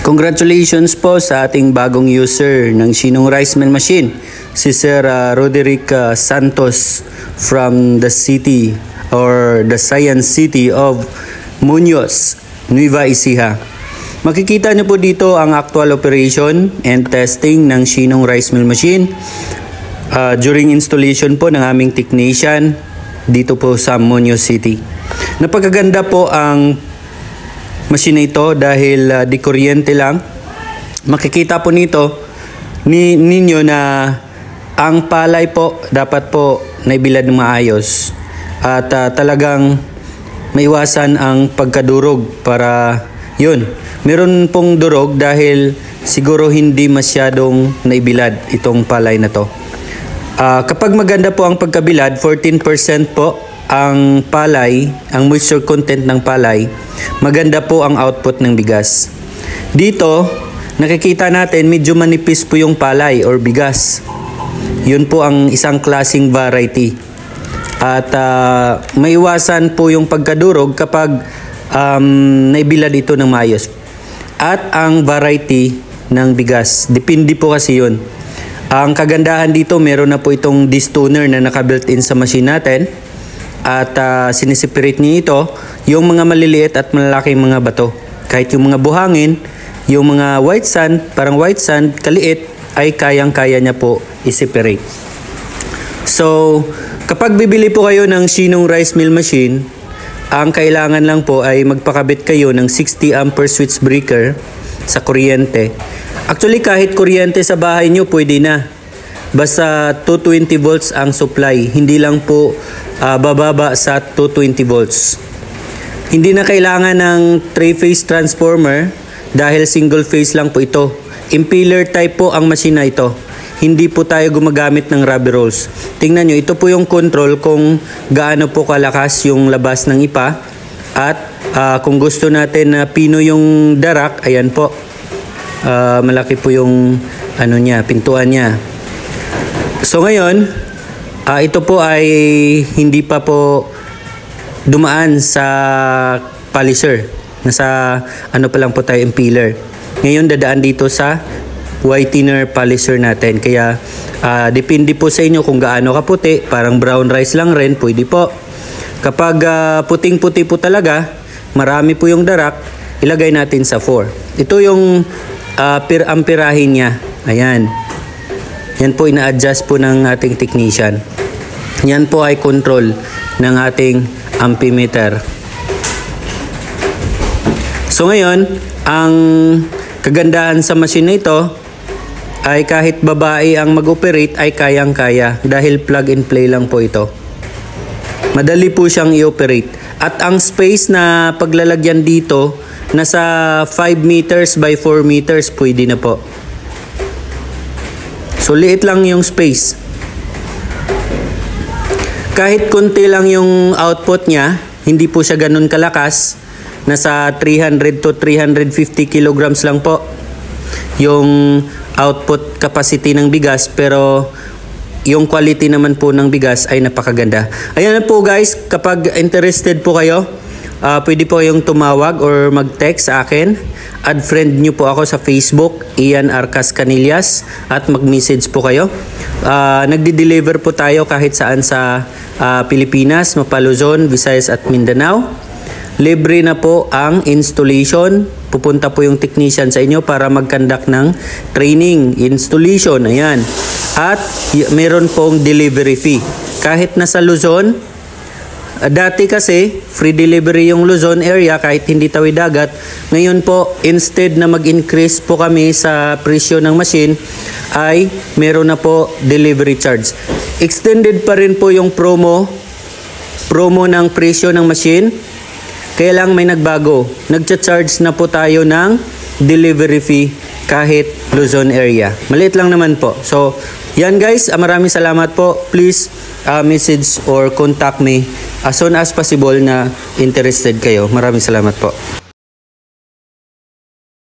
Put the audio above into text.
Congratulations po sa ating bagong user ng Shinong Rice Mill Machine, si Sir Roderick Santos from the city or the Science City of Muñoz, Nueva Ecija. Makikita niyo po dito ang actual operation and testing ng Shinong Rice Mill Machine during installation po ng aming technician dito po sa Muñoz City. Napakaganda po ang machine ito dahil di kuryente lang. Makikita po ninyo na ang palay po dapat po naibilad ng maayos at talagang maiwasan ang pagkadurog para yun. Meron pong durog dahil siguro hindi masyadong naibilad itong palay na to. Kapag maganda po ang pagkabilad, 14% po ang palay, ang moisture content ng palay, maganda po ang output ng bigas. Dito, nakikita natin medyo manipis po yung palay or bigas. Yun po ang isang klaseng variety. At maiwasan po yung pagkadurog kapag naibilad ito ng maayos. At ang variety ng bigas, depende po kasi yun. Ang kagandahan dito, meron na po itong distoner na naka-built-in sa machine natin. At sineseparate niyo ito, yung mga maliliit at malalaking mga bato. Kahit yung mga buhangin, yung mga white sand, parang white sand, kaliit, ay kayang-kaya niya po i-separate. So, kapag bibili po kayo ng Shinong Rice Mill Machine, ang kailangan lang po ay magpakabit kayo ng 60 ampere switch breaker sa kuryente. Actually, kahit kuryente sa bahay nyo, pwede na. Basta 220 volts ang supply, hindi lang po bababa sa 220 volts. Hindi na kailangan ng 3-phase transformer dahil single phase lang po ito. Impeller type po ang machine na ito. Hindi po tayo gumagamit ng rubber rolls. Tingnan nyo, ito po yung control kung gaano po kalakas yung labas ng ipa. At kung gusto natin na pino yung darak, ayan po. Malaki po yung pintuan niya. So ngayon, ito po ay hindi pa po dumaan sa polisher. Nasa pa lang po tayo impeller. Ngayon dadaan dito sa whitener polisher natin. Kaya depende po sa inyo kung gaano kaputi. Parang brown rice lang rin, pwede po. Kapag puting-puti po talaga, marami po yung darak, ilagay natin sa 4. Ito yung amperahin niya. Ayan. Yan po ina-adjust po ng ating technician. Yan po ay control ng ating ampemeter. So ngayon, ang kagandahan sa machine na ito ay kahit babae ang mag-operate ay kayang-kaya dahil plug and play lang po ito. Madali po siyang i-operate. At ang space na paglalagyan dito, nasa 5 meters by 4 meters, pwede na po. So liit lang yung space. Kahit konti lang yung output niya, hindi po siya ganun kalakas. Nasa 300 to 350 kilograms lang po yung output capacity ng bigas, pero yung quality naman po ng bigas ay napakaganda. Ayan na po guys, kapag interested po kayo, pwede po kayong tumawag or mag-text sa akin. Add friend nyo po ako sa Facebook, Ian Arcas Canillas, at mag-message po kayo. Nagdi-deliver po tayo kahit saan sa Pilipinas, Mapa, Luzon, Visayas at Mindanao. Libre na po ang installation. Pupunta po yung technician sa inyo para mag-conduct ng training, installation. Ayan. At meron pong delivery fee. Kahit nasa Luzon, dati kasi free delivery yung Luzon area kahit hindi tawid dagat. Ngayon po, instead na mag-increase po kami sa presyo ng machine, ay meron na po delivery charge. Extended pa rin po yung promo ng presyo ng machine. Kaya lang may nagbago. Nagcha-charge na po tayo ng delivery fee kahit Luzon area. Maliit lang naman po. So, yan guys, maraming salamat po. Please message or contact me as soon as possible na interested kayo. Maraming salamat po.